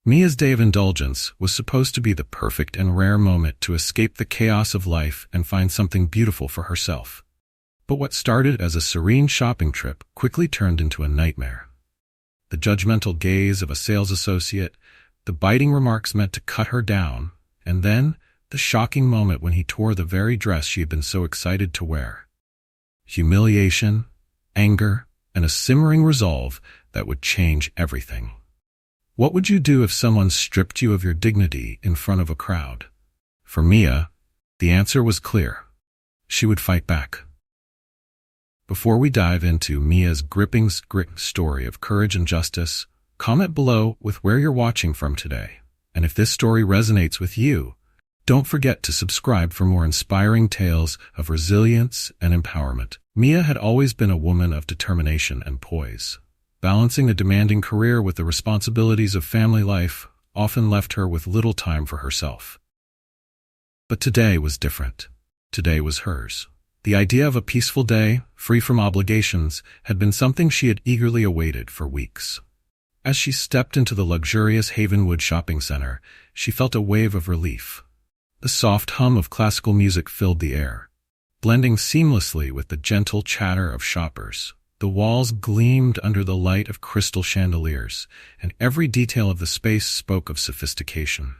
Mia's day of indulgence was supposed to be the perfect and rare moment to escape the chaos of life and find something beautiful for herself. But what started as a serene shopping trip quickly turned into a nightmare. The judgmental gaze of a sales associate, the biting remarks meant to cut her down, and then the shocking moment when he tore the very dress she had been so excited to wear. Humiliation, anger, and a simmering resolve that would change everything. What would you do if someone stripped you of your dignity in front of a crowd? For Mia, the answer was clear. She would fight back. Before we dive into Mia's gripping story of courage and justice, comment below with where you're watching from today. And if this story resonates with you, don't forget to subscribe for more inspiring tales of resilience and empowerment. Mia had always been a woman of determination and poise. Balancing a demanding career with the responsibilities of family life often left her with little time for herself. But today was different. Today was hers. The idea of a peaceful day, free from obligations, had been something she had eagerly awaited for weeks. As she stepped into the luxurious Havenwood shopping center, she felt a wave of relief. The soft hum of classical music filled the air, blending seamlessly with the gentle chatter of shoppers. The walls gleamed under the light of crystal chandeliers, and every detail of the space spoke of sophistication.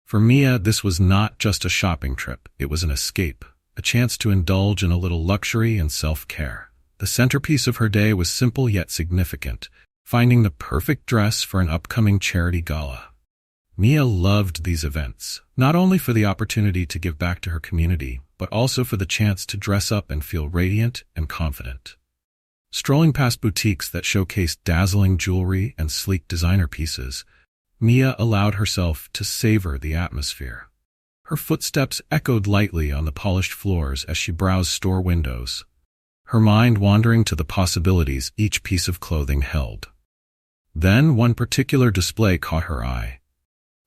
For Mia, this was not just a shopping trip, it was an escape, a chance to indulge in a little luxury and self-care. The centerpiece of her day was simple yet significant, finding the perfect dress for an upcoming charity gala. Mia loved these events, not only for the opportunity to give back to her community, but also for the chance to dress up and feel radiant and confident. Strolling past boutiques that showcased dazzling jewelry and sleek designer pieces, Mia allowed herself to savor the atmosphere. Her footsteps echoed lightly on the polished floors as she browsed store windows, her mind wandering to the possibilities each piece of clothing held. Then one particular display caught her eye.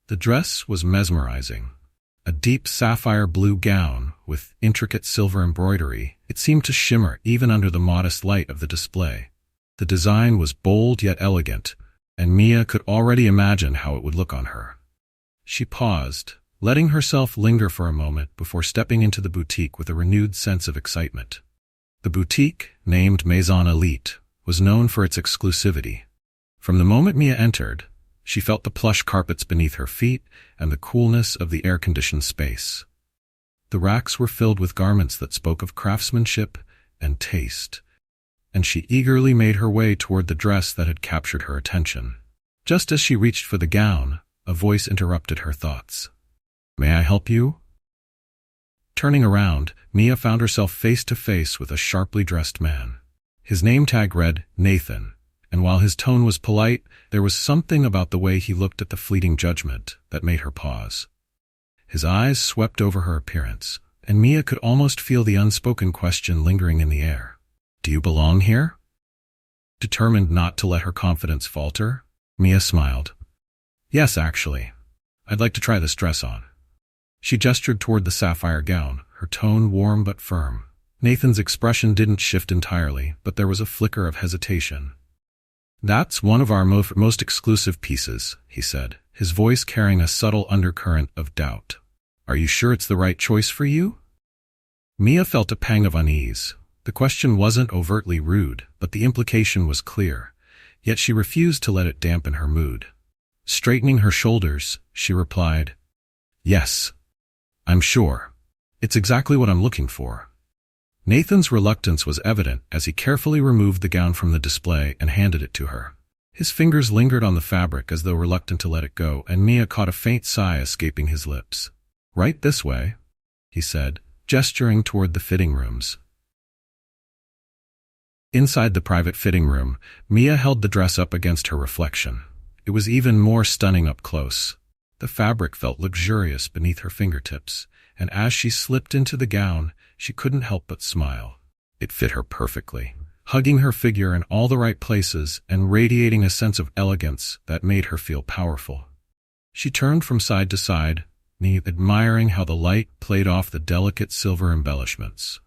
The dress was mesmerizing. A deep sapphire blue gown with intricate silver embroidery, it seemed to shimmer even under the modest light of the display. The design was bold yet elegant, and Mia could already imagine how it would look on her. She paused, letting herself linger for a moment before stepping into the boutique with a renewed sense of excitement. The boutique, named Maison Elite, was known for its exclusivity. From the moment Mia entered, she felt the plush carpets beneath her feet and the coolness of the air-conditioned space. The racks were filled with garments that spoke of craftsmanship and taste, and she eagerly made her way toward the dress that had captured her attention. Just as she reached for the gown, a voice interrupted her thoughts. "May I help you?" Turning around, Mia found herself face to face with a sharply dressed man. His name tag read Nathan, and while his tone was polite, there was something about the way he looked at the fleeting judgment that made her pause. His eyes swept over her appearance, and Mia could almost feel the unspoken question lingering in the air. "Do you belong here?" Determined not to let her confidence falter, Mia smiled. "Yes, actually. I'd like to try this dress on." She gestured toward the sapphire gown, her tone warm but firm. Nathan's expression didn't shift entirely, but there was a flicker of hesitation. "That's one of our most exclusive pieces," he said, his voice carrying a subtle undercurrent of doubt. "Are you sure it's the right choice for you?" Mia felt a pang of unease. The question wasn't overtly rude, but the implication was clear, yet she refused to let it dampen her mood. Straightening her shoulders, she replied, "Yes, I'm sure. It's exactly what I'm looking for." Nathan's reluctance was evident as he carefully removed the gown from the display and handed it to her. His fingers lingered on the fabric as though reluctant to let it go, and Mia caught a faint sigh escaping his lips. "Right this way," he said, gesturing toward the fitting rooms. Inside the private fitting room, Mia held the dress up against her reflection. It was even more stunning up close. The fabric felt luxurious beneath her fingertips, and as she slipped into the gown, she couldn't help but smile. It fit her perfectly, hugging her figure in all the right places and radiating a sense of elegance that made her feel powerful. She turned from side to side, admiring how the light played off the delicate silver embellishments.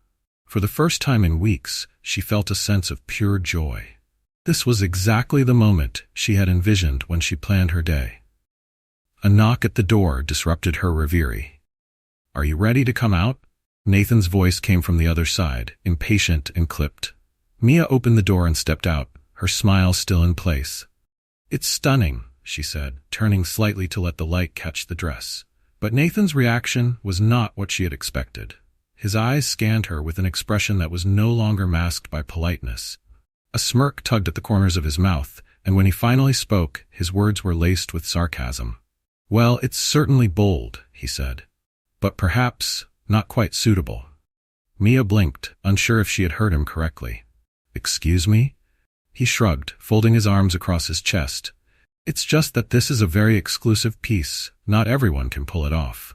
For the first time in weeks, she felt a sense of pure joy. This was exactly the moment she had envisioned when she planned her day. A knock at the door disrupted her reverie. "Are you ready to come out?" Nathan's voice came from the other side, impatient and clipped. Mia opened the door and stepped out, her smile still in place. "It's stunning," she said, turning slightly to let the light catch the dress. But Nathan's reaction was not what she had expected. His eyes scanned her with an expression that was no longer masked by politeness. A smirk tugged at the corners of his mouth, and when he finally spoke, his words were laced with sarcasm. "Well, it's certainly bold," he said. "But perhaps not quite suitable." Mia blinked, unsure if she had heard him correctly. "Excuse me?" He shrugged, folding his arms across his chest. "It's just that this is a very exclusive piece. Not everyone can pull it off."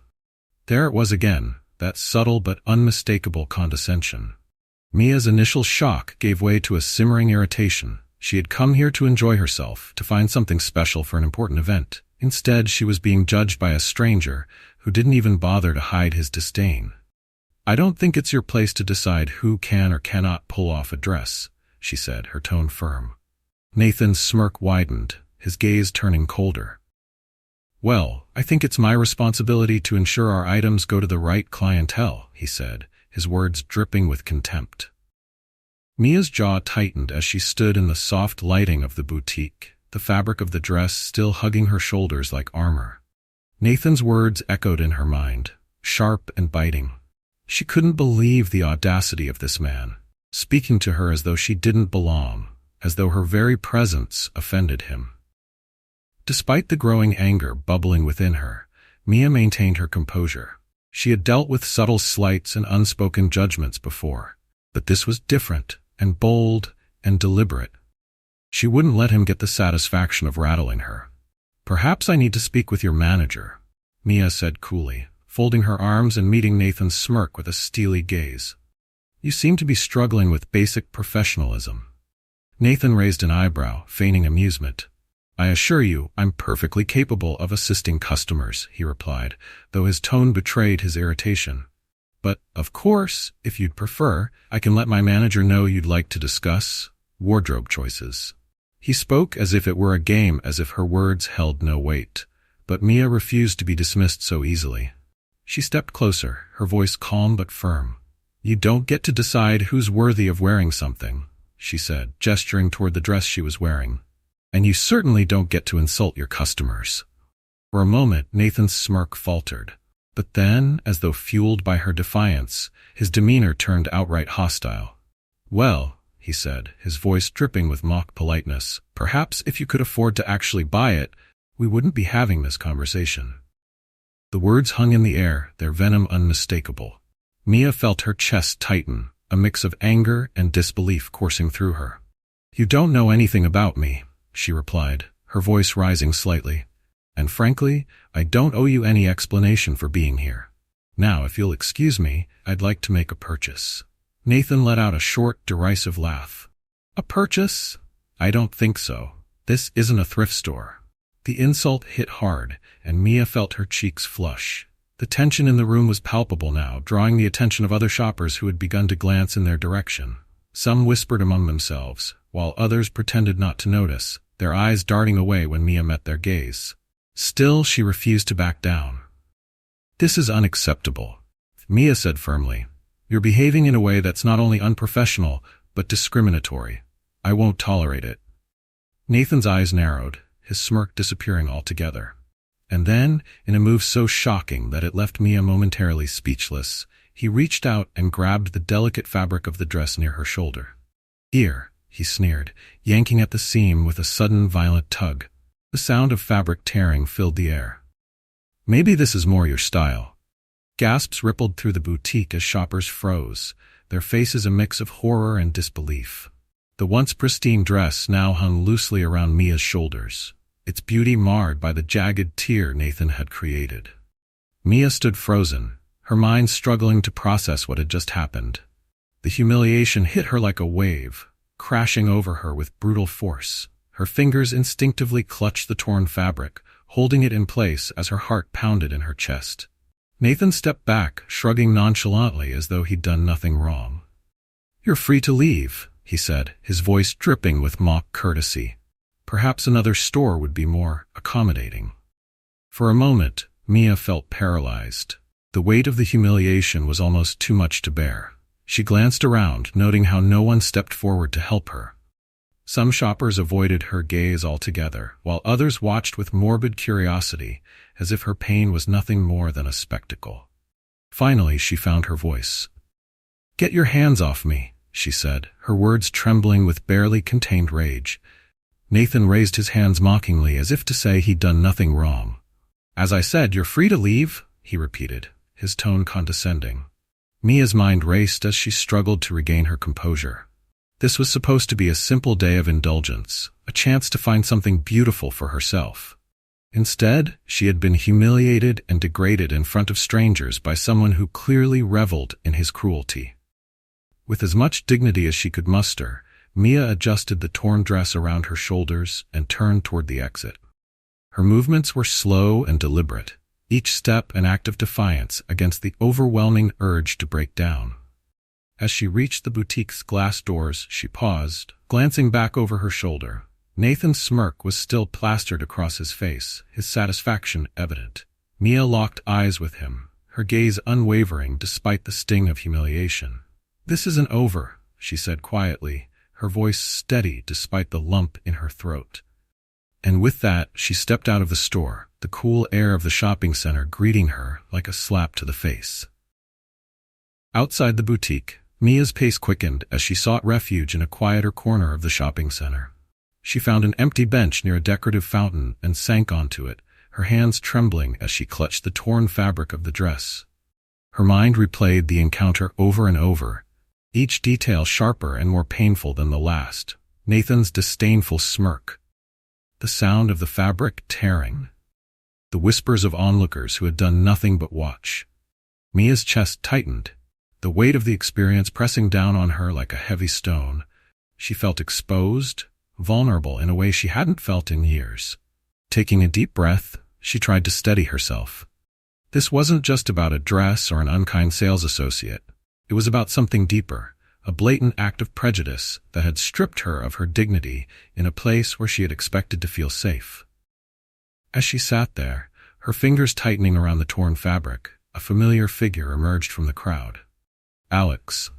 There it was again, that subtle but unmistakable condescension. Mia's initial shock gave way to a simmering irritation. She had come here to enjoy herself, to find something special for an important event. Instead, she was being judged by a stranger who didn't even bother to hide his disdain. "I don't think it's your place to decide who can or cannot pull off a dress," she said, her tone firm. Nathan's smirk widened, his gaze turning colder. "Well, I think it's my responsibility to ensure our items go to the right clientele," he said, his words dripping with contempt. Mia's jaw tightened as she stood in the soft lighting of the boutique, the fabric of the dress still hugging her shoulders like armor. Nathan's words echoed in her mind, sharp and biting. She couldn't believe the audacity of this man, speaking to her as though she didn't belong, as though her very presence offended him. Despite the growing anger bubbling within her, Mia maintained her composure. She had dealt with subtle slights and unspoken judgments before, but this was different and bold and deliberate. She wouldn't let him get the satisfaction of rattling her. "Perhaps I need to speak with your manager," Mia said coolly, folding her arms and meeting Nathan's smirk with a steely gaze. "You seem to be struggling with basic professionalism." Nathan raised an eyebrow, feigning amusement. "I assure you, I'm perfectly capable of assisting customers," he replied, though his tone betrayed his irritation. "But, of course, if you'd prefer, I can let my manager know you'd like to discuss wardrobe choices." He spoke as if it were a game, as if her words held no weight, but Mia refused to be dismissed so easily. She stepped closer, her voice calm but firm. "You don't get to decide who's worthy of wearing something," she said, gesturing toward the dress she was wearing. "And you certainly don't get to insult your customers." For a moment, Nathan's smirk faltered. But then, as though fueled by her defiance, his demeanor turned outright hostile. "Well," he said, his voice dripping with mock politeness, "perhaps if you could afford to actually buy it, we wouldn't be having this conversation." The words hung in the air, their venom unmistakable. Mia felt her chest tighten, a mix of anger and disbelief coursing through her. "You don't know anything about me," she replied, her voice rising slightly. "And frankly, I don't owe you any explanation for being here. Now, if you'll excuse me, I'd like to make a purchase." Nathan let out a short, derisive laugh. "A purchase? I don't think so. This isn't a thrift store." The insult hit hard, and Mia felt her cheeks flush. The tension in the room was palpable now, drawing the attention of other shoppers who had begun to glance in their direction. Some whispered among themselves, while others pretended not to notice, their eyes darting away when Mia met their gaze. Still, she refused to back down. "This is unacceptable," Mia said firmly. "You're behaving in a way that's not only unprofessional, but discriminatory. I won't tolerate it." Nathan's eyes narrowed, his smirk disappearing altogether. And then, in a move so shocking that it left Mia momentarily speechless, he reached out and grabbed the delicate fabric of the dress near her shoulder. "Here," he sneered, yanking at the seam with a sudden violent tug. The sound of fabric tearing filled the air. "Maybe this is more your style." Gasps rippled through the boutique as shoppers froze, their faces a mix of horror and disbelief. The once pristine dress now hung loosely around Mia's shoulders, its beauty marred by the jagged tear Nathan had created. Mia stood frozen, her mind struggling to process what had just happened. The humiliation hit her like a wave, crashing over her with brutal force. Her fingers instinctively clutched the torn fabric, holding it in place as her heart pounded in her chest. Nathan stepped back, shrugging nonchalantly as though he'd done nothing wrong. "You're free to leave," he said, his voice dripping with mock courtesy. Perhaps another store would be more accommodating. For a moment, Mia felt paralyzed. The weight of the humiliation was almost too much to bear. She glanced around, noting how no one stepped forward to help her. Some shoppers avoided her gaze altogether, while others watched with morbid curiosity, as if her pain was nothing more than a spectacle. Finally, she found her voice. "Get your hands off me," she said, her words trembling with barely contained rage. Nathan raised his hands mockingly, as if to say he'd done nothing wrong. "As I said, you're free to leave," he repeated, his tone condescending. Mia's mind raced as she struggled to regain her composure. This was supposed to be a simple day of indulgence, a chance to find something beautiful for herself. Instead, she had been humiliated and degraded in front of strangers by someone who clearly reveled in his cruelty. With as much dignity as she could muster, Mia adjusted the torn dress around her shoulders and turned toward the exit. Her movements were slow and deliberate, each step an act of defiance against the overwhelming urge to break down. As she reached the boutique's glass doors, she paused, glancing back over her shoulder. Nathan's smirk was still plastered across his face, his satisfaction evident. Mia locked eyes with him, her gaze unwavering despite the sting of humiliation. "This isn't over," she said quietly, her voice steady despite the lump in her throat. And with that, she stepped out of the store, the cool air of the shopping center greeting her like a slap to the face. Outside the boutique, Mia's pace quickened as she sought refuge in a quieter corner of the shopping center. She found an empty bench near a decorative fountain and sank onto it, her hands trembling as she clutched the torn fabric of the dress. Her mind replayed the encounter over and over, each detail sharper and more painful than the last. Nathan's disdainful smirk, the sound of the fabric tearing, the whispers of onlookers who had done nothing but watch. Mia's chest tightened, the weight of the experience pressing down on her like a heavy stone. She felt exposed, vulnerable in a way she hadn't felt in years. Taking a deep breath, she tried to steady herself. This wasn't just about a dress or an unkind sales associate. It was about something deeper, a blatant act of prejudice that had stripped her of her dignity in a place where she had expected to feel safe. As she sat there, her fingers tightening around the torn fabric, a familiar figure emerged from the crowd. Alex.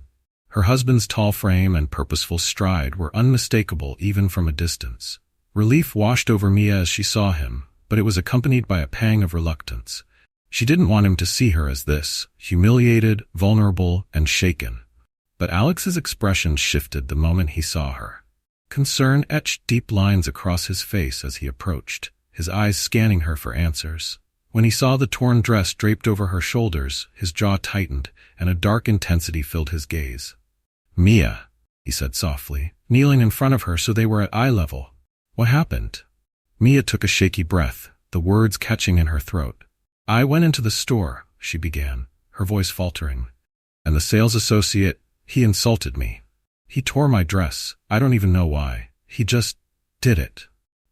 Her husband's tall frame and purposeful stride were unmistakable even from a distance. Relief washed over Mia as she saw him, but it was accompanied by a pang of reluctance. She didn't want him to see her as this, humiliated, vulnerable, and shaken. But Alex's expression shifted the moment he saw her. Concern etched deep lines across his face as he approached, his eyes scanning her for answers. When he saw the torn dress draped over her shoulders, his jaw tightened, and a dark intensity filled his gaze. "Mia," he said softly, kneeling in front of her so they were at eye level. "What happened?" Mia took a shaky breath, the words catching in her throat. "I went into the store," she began, her voice faltering. "And the sales associate, he insulted me. He tore my dress. I don't even know why. He just did it."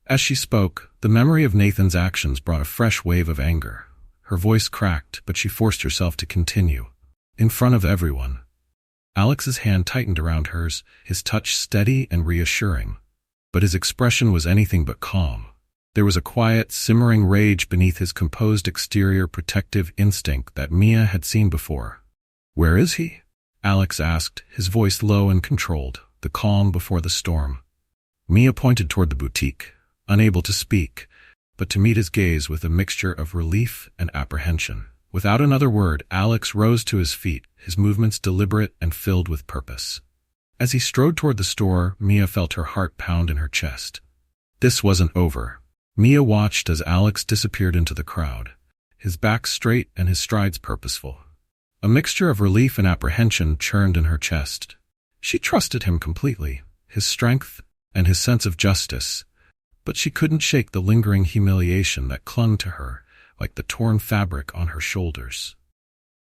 As she spoke, the memory of Nathan's actions brought a fresh wave of anger. Her voice cracked, but she forced herself to continue. In front of everyone. Alex's hand tightened around hers, his touch steady and reassuring. But his expression was anything but calm. There was a quiet, simmering rage beneath his composed exterior, protective instinct that Mia had seen before. "Where is he?" Alex asked, his voice low and controlled, the calm before the storm. Mia pointed toward the boutique, unable to speak, but to meet his gaze with a mixture of relief and apprehension. Without another word, Alex rose to his feet, his movements deliberate and filled with purpose. As he strode toward the store, Mia felt her heart pound in her chest. This wasn't over. Mia watched as Alex disappeared into the crowd, his back straight and his strides purposeful. A mixture of relief and apprehension churned in her chest. She trusted him completely, his strength and his sense of justice, but she couldn't shake the lingering humiliation that clung to her like the torn fabric on her shoulders.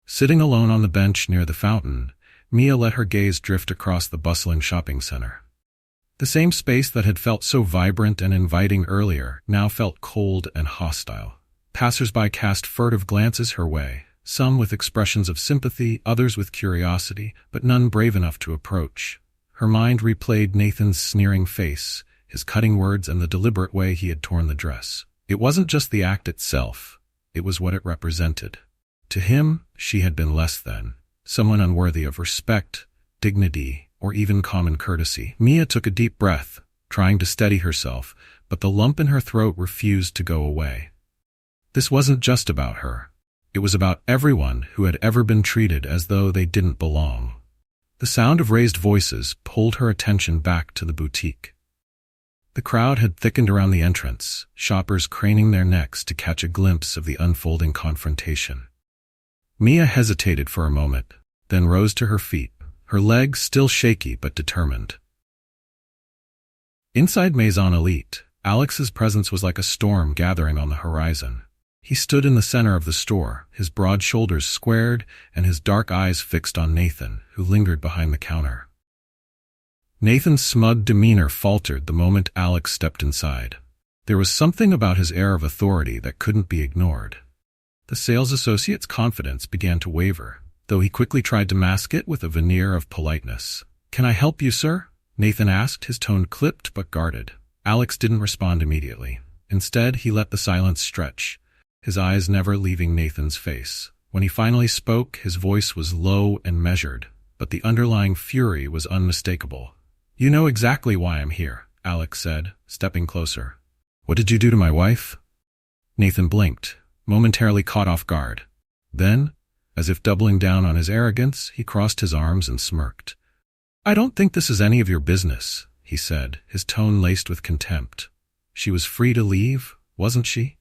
Sitting alone on the bench near the fountain, Mia let her gaze drift across the bustling shopping center. The same space that had felt so vibrant and inviting earlier now felt cold and hostile. Passers-by cast furtive glances her way, some with expressions of sympathy, others with curiosity, but none brave enough to approach. Her mind replayed Nathan's sneering face, his cutting words, and the deliberate way he had torn the dress. It wasn't just the act itself, it was what it represented. To him, she had been less than, someone unworthy of respect, dignity, or even common courtesy. Mia took a deep breath, trying to steady herself, but the lump in her throat refused to go away. This wasn't just about her. It was about everyone who had ever been treated as though they didn't belong. The sound of raised voices pulled her attention back to the boutique. The crowd had thickened around the entrance, shoppers craning their necks to catch a glimpse of the unfolding confrontation. Mia hesitated for a moment, then rose to her feet, her legs still shaky but determined. Inside Maison Elite, Alex's presence was like a storm gathering on the horizon. He stood in the center of the store, his broad shoulders squared and his dark eyes fixed on Nathan, who lingered behind the counter. Nathan's smug demeanor faltered the moment Alex stepped inside. There was something about his air of authority that couldn't be ignored. The sales associate's confidence began to waver, though he quickly tried to mask it with a veneer of politeness. "Can I help you, sir?" Nathan asked, his tone clipped but guarded. Alex didn't respond immediately. Instead, he let the silence stretch, his eyes never leaving Nathan's face. When he finally spoke, his voice was low and measured, but the underlying fury was unmistakable. "You know exactly why I'm here," Alex said, stepping closer. "What did you do to my wife?" Nathan blinked, momentarily caught off guard. Then, as if doubling down on his arrogance, he crossed his arms and smirked. "I don't think this is any of your business," he said, his tone laced with contempt. "She was free to leave, wasn't she?"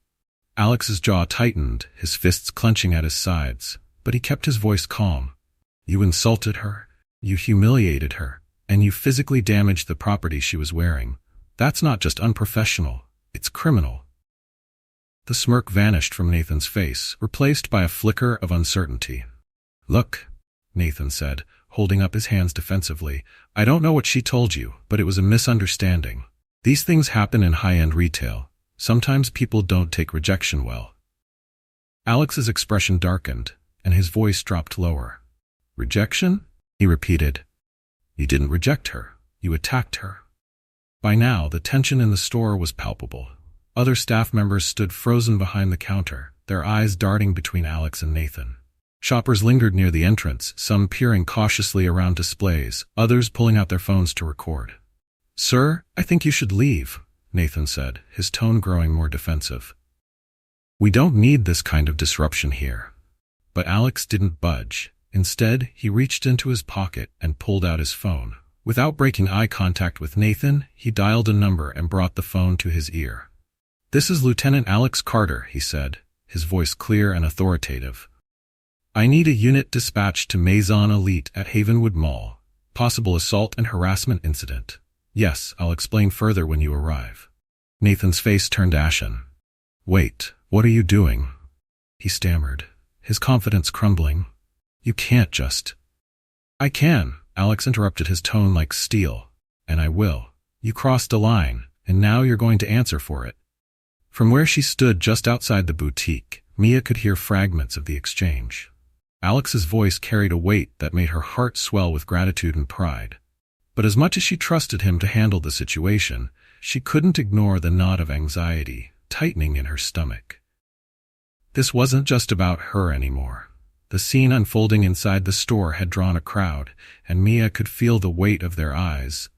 Alex's jaw tightened, his fists clenching at his sides, but he kept his voice calm. "You insulted her, you humiliated her, and you physically damaged the property she was wearing. That's not just unprofessional, it's criminal." The smirk vanished from Nathan's face, replaced by a flicker of uncertainty. "Look," Nathan said, holding up his hands defensively, "I don't know what she told you, but it was a misunderstanding. These things happen in high-end retail. Sometimes people don't take rejection well." Alex's expression darkened, and his voice dropped lower. "Rejection?" he repeated. "You didn't reject her. You attacked her." By now, the tension in the store was palpable. Other staff members stood frozen behind the counter, their eyes darting between Alex and Nathan. Shoppers lingered near the entrance, some peering cautiously around displays, others pulling out their phones to record. "Sir, I think you should leave," Nathan said, his tone growing more defensive. "We don't need this kind of disruption here." But Alex didn't budge. Instead, he reached into his pocket and pulled out his phone. Without breaking eye contact with Nathan, he dialed a number and brought the phone to his ear. "This is Lieutenant Alex Carter," he said, his voice clear and authoritative. "I need a unit dispatched to Maison Elite at Havenwood Mall. Possible assault and harassment incident. Yes, I'll explain further when you arrive." Nathan's face turned ashen. "Wait, what are you doing?" he stammered, his confidence crumbling. "You can't just—" "I can," Alex interrupted, his tone like steel. "And I will. You crossed a line, and now you're going to answer for it." From where she stood just outside the boutique, Mia could hear fragments of the exchange. Alex's voice carried a weight that made her heart swell with gratitude and pride. But as much as she trusted him to handle the situation, she couldn't ignore the knot of anxiety tightening in her stomach. This wasn't just about her anymore. The scene unfolding inside the store had drawn a crowd, and Mia could feel the weight of their eyes.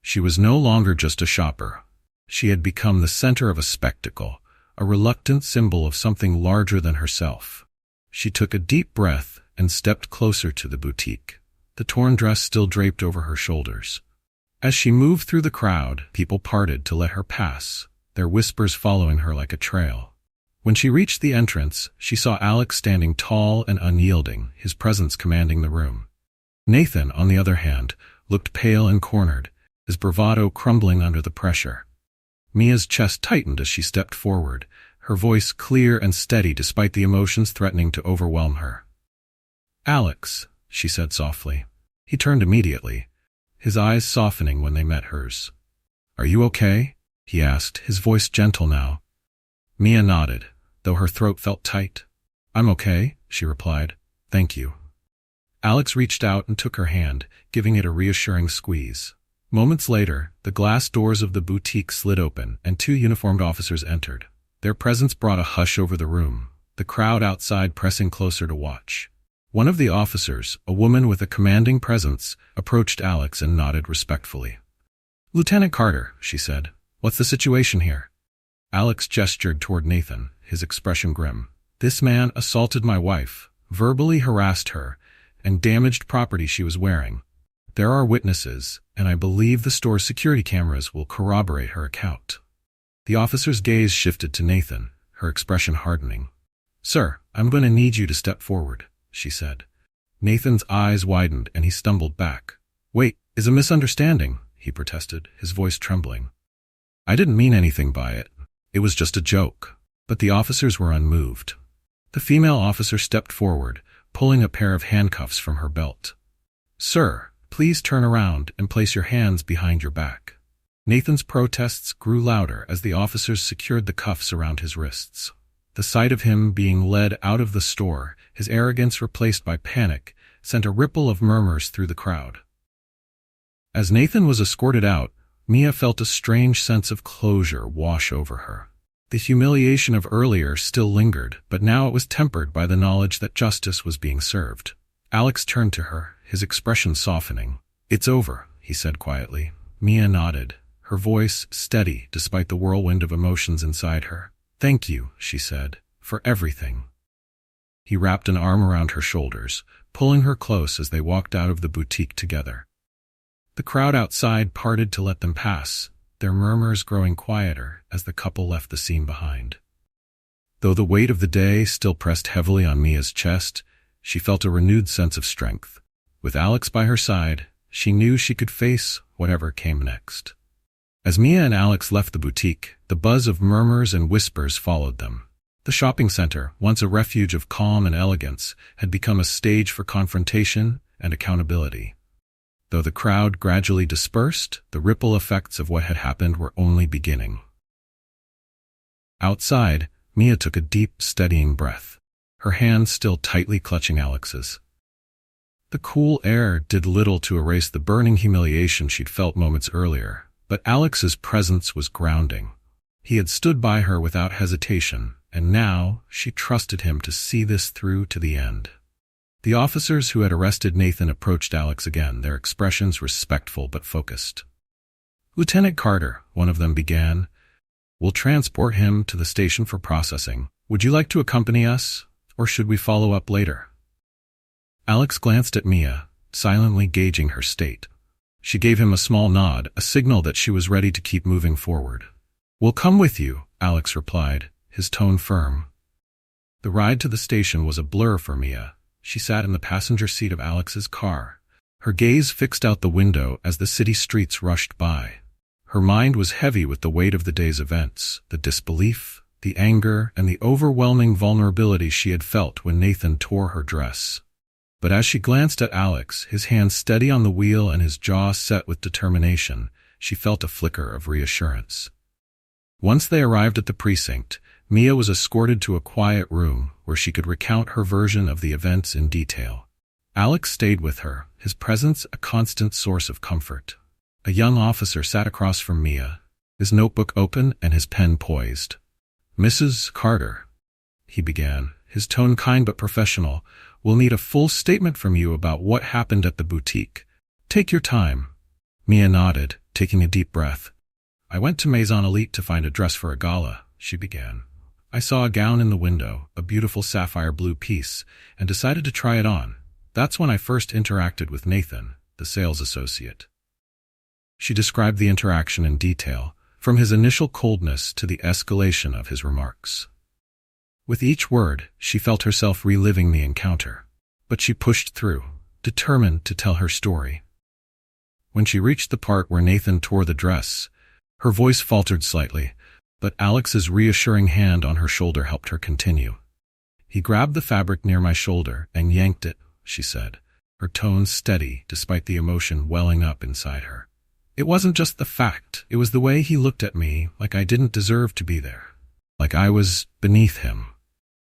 She was no longer just a shopper. She had become the center of a spectacle, a reluctant symbol of something larger than herself. She took a deep breath and stepped closer to the boutique, the torn dress still draped over her shoulders. As she moved through the crowd, people parted to let her pass, their whispers following her like a trail. When she reached the entrance, she saw Alex standing tall and unyielding, his presence commanding the room. Nathan, on the other hand, looked pale and cornered, his bravado crumbling under the pressure. Mia's chest tightened as she stepped forward, her voice clear and steady despite the emotions threatening to overwhelm her. "Alex," she said softly. He turned immediately, his eyes softening when they met hers. "Are you okay?" he asked, his voice gentle now. Mia nodded, though her throat felt tight. "I'm okay," she replied. "Thank you." Alex reached out and took her hand, giving it a reassuring squeeze. Moments later, the glass doors of the boutique slid open and two uniformed officers entered. Their presence brought a hush over the room, the crowd outside pressing closer to watch. One of the officers, a woman with a commanding presence, approached Alex and nodded respectfully. "Lieutenant Carter," she said, "what's the situation here?" Alex gestured toward Nathan, his expression grim. "This man assaulted my wife, verbally harassed her, and damaged property she was wearing. There are witnesses, and I believe the store's security cameras will corroborate her account." The officer's gaze shifted to Nathan, her expression hardening. "Sir, I'm going to need you to step forward," she said. Nathan's eyes widened and he stumbled back. "Wait, is a misunderstanding," he protested, his voice trembling. "I didn't mean anything by it. It was just a joke." But the officers were unmoved. The female officer stepped forward, pulling a pair of handcuffs from her belt. "Sir, please turn around and place your hands behind your back." Nathan's protests grew louder as the officers secured the cuffs around his wrists. The sight of him being led out of the store, his arrogance replaced by panic, sent a ripple of murmurs through the crowd. As Nathan was escorted out, Mia felt a strange sense of closure wash over her. The humiliation of earlier still lingered, but now it was tempered by the knowledge that justice was being served. Alex turned to her, his expression softening. "It's over," he said quietly. Mia nodded, her voice steady despite the whirlwind of emotions inside her. "Thank you," she said, "for everything." He wrapped an arm around her shoulders, pulling her close as they walked out of the boutique together. The crowd outside parted to let them pass, their murmurs growing quieter as the couple left the scene behind. Though the weight of the day still pressed heavily on Mia's chest, she felt a renewed sense of strength. With Alex by her side, she knew she could face whatever came next. As Mia and Alex left the boutique, the buzz of murmurs and whispers followed them. The shopping center, once a refuge of calm and elegance, had become a stage for confrontation and accountability. Though the crowd gradually dispersed, the ripple effects of what had happened were only beginning. Outside, Mia took a deep, steadying breath, her hands still tightly clutching Alex's. The cool air did little to erase the burning humiliation she'd felt moments earlier, but Alex's presence was grounding. He had stood by her without hesitation, and now she trusted him to see this through to the end. The officers who had arrested Nathan approached Alex again, their expressions respectful but focused. "Lieutenant Carter," one of them began, "we'll transport him to the station for processing. Would you like to accompany us, or should we follow up later?" Alex glanced at Mia, silently gauging her state. She gave him a small nod, a signal that she was ready to keep moving forward. "We'll come with you," Alex replied, his tone firm. The ride to the station was a blur for Mia. She sat in the passenger seat of Alex's car, her gaze fixed out the window as the city streets rushed by. Her mind was heavy with the weight of the day's events, the disbelief, the anger, and the overwhelming vulnerability she had felt when Nathan tore her dress. But as she glanced at Alex, his hands steady on the wheel and his jaw set with determination, she felt a flicker of reassurance. Once they arrived at the precinct, Mia was escorted to a quiet room where she could recount her version of the events in detail. Alex stayed with her, his presence a constant source of comfort. A young officer sat across from Mia, his notebook open and his pen poised. "Mrs. Carter," he began, his tone kind but professional, "we'll need a full statement from you about what happened at the boutique. Take your time." Mia nodded, taking a deep breath. "I went to Maison Elite to find a dress for a gala," she began. "I saw a gown in the window, a beautiful sapphire blue piece, and decided to try it on. That's when I first interacted with Nathan, the sales associate." She described the interaction in detail, from his initial coldness to the escalation of his remarks. With each word, she felt herself reliving the encounter. But she pushed through, determined to tell her story. When she reached the part where Nathan tore the dress, her voice faltered slightly, but Alex's reassuring hand on her shoulder helped her continue. "He grabbed the fabric near my shoulder and yanked it," she said, her tone steady despite the emotion welling up inside her. "It wasn't just the fact, it was the way he looked at me like I didn't deserve to be there, like I was beneath him."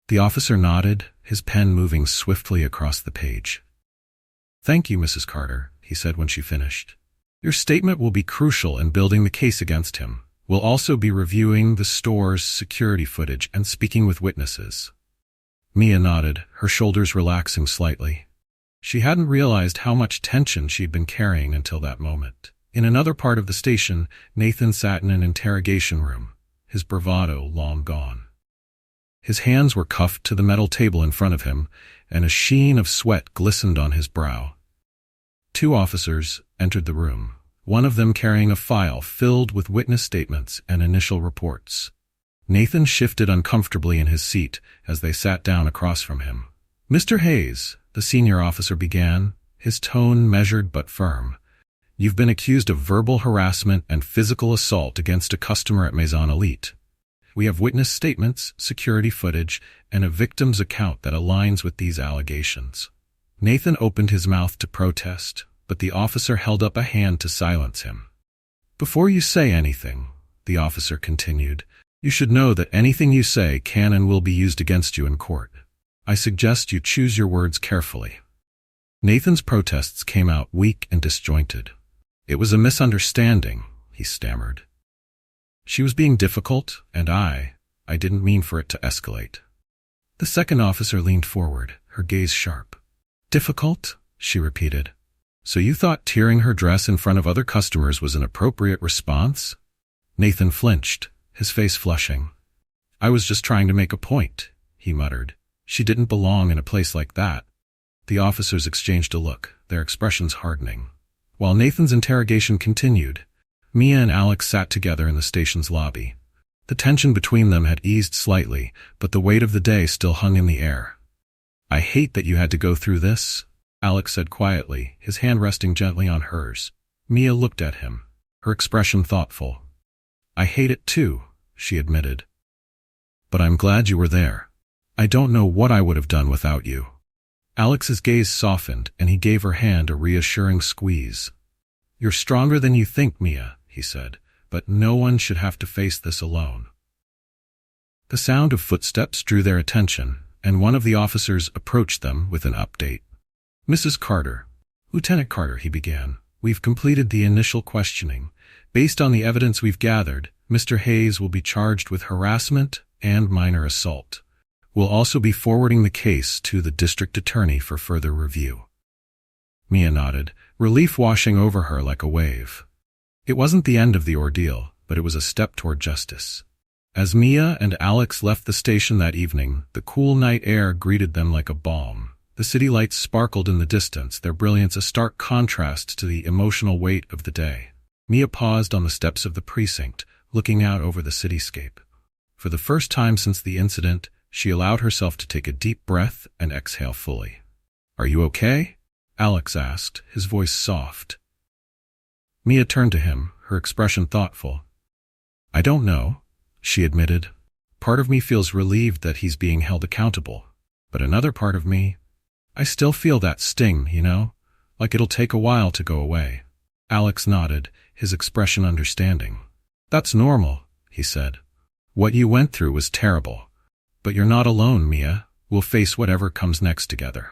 The officer nodded, his pen moving swiftly across the page. "Thank you, Mrs. Carter," he said when she finished. "Your statement will be crucial in building the case against him. We'll also be reviewing the store's security footage and speaking with witnesses. Mia nodded, her shoulders relaxing slightly. She hadn't realized how much tension she'd been carrying until that moment. In another part of the station, Nathan sat in an interrogation room, his bravado long gone. His hands were cuffed to the metal table in front of him, and a sheen of sweat glistened on his brow. 2 officers entered the room, one of them carrying a file filled with witness statements and initial reports. Nathan shifted uncomfortably in his seat as they sat down across from him. "Mr. Hayes," the senior officer began, his tone measured but firm, "you've been accused of verbal harassment and physical assault against a customer at Maison Elite. We have witness statements, security footage, and a victim's account that aligns with these allegations." Nathan opened his mouth to protest, but the officer held up a hand to silence him. "Before you say anything," the officer continued, "you should know that anything you say can and will be used against you in court. I suggest you choose your words carefully." Nathan's protests came out weak and disjointed. "It was a misunderstanding," he stammered. "She was being difficult, and I didn't mean for it to escalate." The second officer leaned forward, her gaze sharp. "Difficult?" she repeated. "So you thought tearing her dress in front of other customers was an appropriate response?" Nathan flinched, his face flushing. "I was just trying to make a point," he muttered. "She didn't belong in a place like that." The officers exchanged a look, their expressions hardening. While Nathan's interrogation continued, Mia and Alex sat together in the station's lobby. The tension between them had eased slightly, but the weight of the day still hung in the air. "I hate that you had to go through this," Alex said quietly, his hand resting gently on hers. Mia looked at him, her expression thoughtful. "I hate it too," she admitted. "But I'm glad you were there. I don't know what I would have done without you." Alex's gaze softened, and he gave her hand a reassuring squeeze. "You're stronger than you think, Mia," he said, "but no one should have to face this alone." The sound of footsteps drew their attention, and one of the officers approached them with an update. "Mrs. Carter." "Lieutenant Carter," he began, "we've completed the initial questioning. Based on the evidence we've gathered, Mr. Hayes will be charged with harassment and minor assault. We'll also be forwarding the case to the district attorney for further review." Mia nodded, relief washing over her like a wave. It wasn't the end of the ordeal, but it was a step toward justice. As Mia and Alex left the station that evening, the cool night air greeted them like a balm. The city lights sparkled in the distance, their brilliance a stark contrast to the emotional weight of the day. Mia paused on the steps of the precinct, looking out over the cityscape. For the first time since the incident, she allowed herself to take a deep breath and exhale fully. "Are you okay?" Alex asked, his voice soft. Mia turned to him, her expression thoughtful. "I don't know," she admitted. "Part of me feels relieved that he's being held accountable, but another part of me, I still feel that sting, you know, like it'll take a while to go away." Alex nodded, his expression understanding. "That's normal," he said. "What you went through was terrible. But you're not alone, Mia. We'll face whatever comes next together."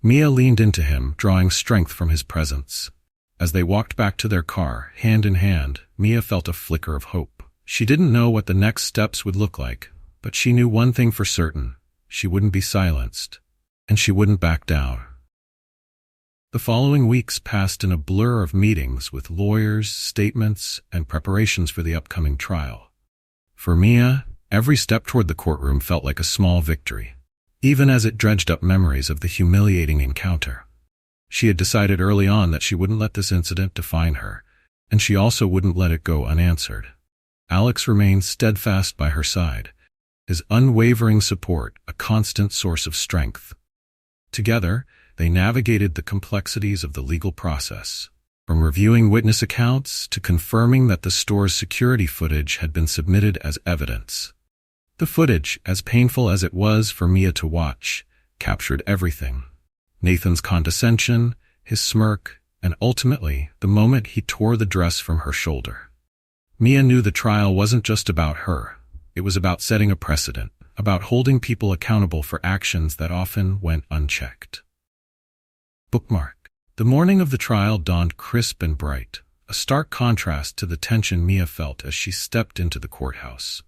Mia leaned into him, drawing strength from his presence. As they walked back to their car, hand in hand, Mia felt a flicker of hope. She didn't know what the next steps would look like, but she knew one thing for certain: she wouldn't be silenced, and she wouldn't back down. The following weeks passed in a blur of meetings with lawyers, statements, and preparations for the upcoming trial. For Mia, every step toward the courtroom felt like a small victory, even as it dredged up memories of the humiliating encounter. She had decided early on that she wouldn't let this incident define her, and she also wouldn't let it go unanswered. Alex remained steadfast by her side, his unwavering support a constant source of strength. Together, they navigated the complexities of the legal process, from reviewing witness accounts to confirming that the store's security footage had been submitted as evidence. The footage, as painful as it was for Mia to watch, captured everything: Nathan's condescension, his smirk, and ultimately, the moment he tore the dress from her shoulder. Mia knew the trial wasn't just about her. It was about setting a precedent, about holding people accountable for actions that often went unchecked. Bookmark. The morning of the trial dawned crisp and bright, a stark contrast to the tension Mia felt as she stepped into the courthouse.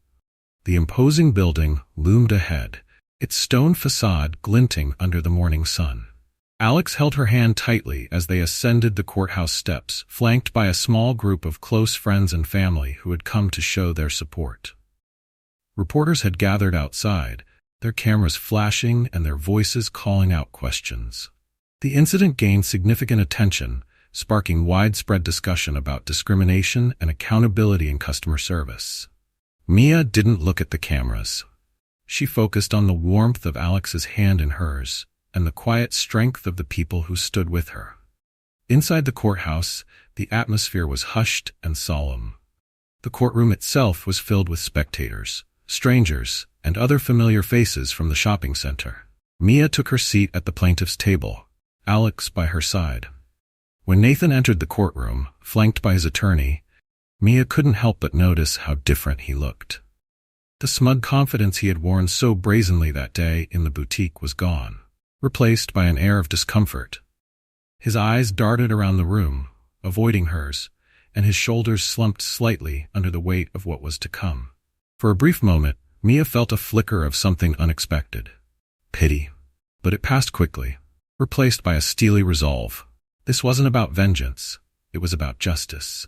The imposing building loomed ahead, its stone facade glinting under the morning sun. Alex held her hand tightly as they ascended the courthouse steps, flanked by a small group of close friends and family who had come to show their support. Reporters had gathered outside, their cameras flashing and their voices calling out questions. The incident gained significant attention, sparking widespread discussion about discrimination and accountability in customer service. Mia didn't look at the cameras. She focused on the warmth of Alex's hand in hers and the quiet strength of the people who stood with her. Inside the courthouse, the atmosphere was hushed and solemn. The courtroom itself was filled with spectators, strangers, and other familiar faces from the shopping center. Mia took her seat at the plaintiff's table, Alex by her side. When Nathan entered the courtroom, flanked by his attorney, Mia couldn't help but notice how different he looked. The smug confidence he had worn so brazenly that day in the boutique was gone, replaced by an air of discomfort. His eyes darted around the room, avoiding hers, and his shoulders slumped slightly under the weight of what was to come. For a brief moment, Mia felt a flicker of something unexpected. Pity. But it passed quickly, replaced by a steely resolve. This wasn't about vengeance. It was about justice.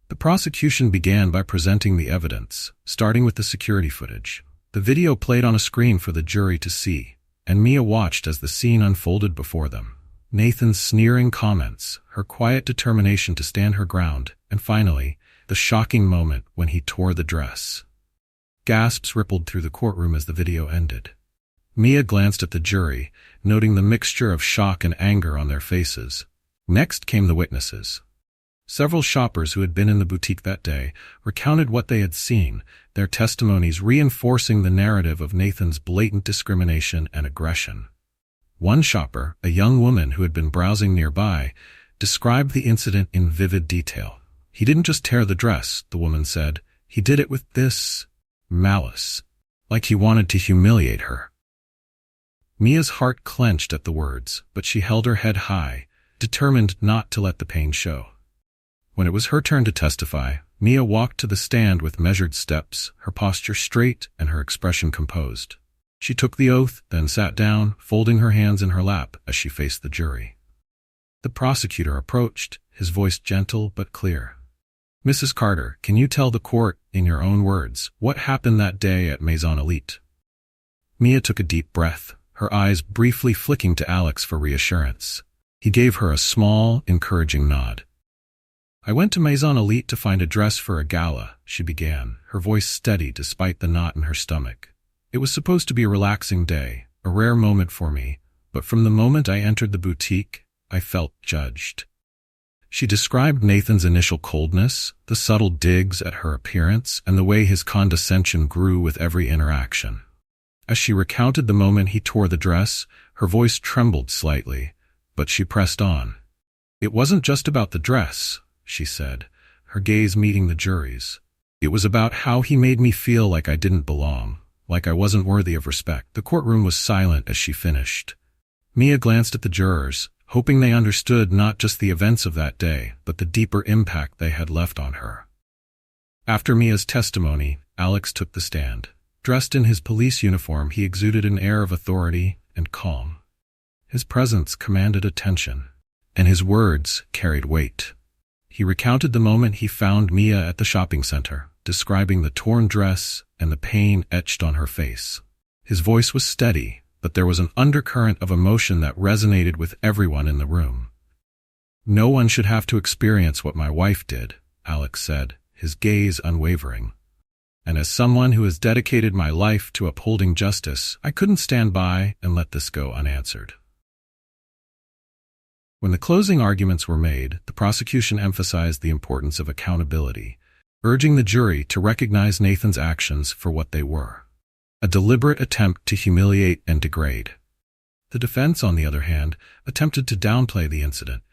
The prosecution began by presenting the evidence, starting with the security footage. The video played on a screen for the jury to see, and Mia watched as the scene unfolded before them. Nathan's sneering comments, her quiet determination to stand her ground, and finally, the shocking moment when he tore the dress. Gasps rippled through the courtroom as the video ended. Mia glanced at the jury, noting the mixture of shock and anger on their faces. Next came the witnesses. Several shoppers who had been in the boutique that day recounted what they had seen, their testimonies reinforcing the narrative of Nathan's blatant discrimination and aggression. One shopper, a young woman who had been browsing nearby, described the incident in vivid detail. He didn't just tear the dress, the woman said. He did it with this malice, like he wanted to humiliate her. Mia's heart clenched at the words, but she held her head high, determined not to let the pain show. When it was her turn to testify, Mia walked to the stand with measured steps, her posture straight and her expression composed. She took the oath, then sat down, folding her hands in her lap as she faced the jury. The prosecutor approached, his voice gentle but clear. "Mrs. Carter, can you tell the court, in your own words, what happened that day at Maison Elite?" Mia took a deep breath, her eyes briefly flicking to Alex for reassurance. He gave her a small, encouraging nod. "I went to Maison Elite to find a dress for a gala," she began, her voice steady despite the knot in her stomach. "It was supposed to be a relaxing day, a rare moment for me, but from the moment I entered the boutique, I felt judged." She described Nathan's initial coldness, the subtle digs at her appearance, and the way his condescension grew with every interaction. As she recounted the moment he tore the dress, her voice trembled slightly, but she pressed on. "It wasn't just about the dress," she said, her gaze meeting the jury's. "It was about how he made me feel like I didn't belong, like I wasn't worthy of respect." The courtroom was silent as she finished. Mia glanced at the jurors, hoping they understood not just the events of that day, but the deeper impact they had left on her. After Mia's testimony, Alex took the stand. Dressed in his police uniform, he exuded an air of authority and calm. His presence commanded attention, and his words carried weight. He recounted the moment he found Mia at the shopping center, describing the torn dress and the pain etched on her face. His voice was steady, but there was an undercurrent of emotion that resonated with everyone in the room. "No one should have to experience what my wife did," Alex said, his gaze unwavering. "And as someone who has dedicated my life to upholding justice, I couldn't stand by and let this go unanswered." When the closing arguments were made, the prosecution emphasized the importance of accountability, urging the jury to recognize Nathan's actions for what they were: a deliberate attempt to humiliate and degrade. The defense, on the other hand, attempted to downplay the incident,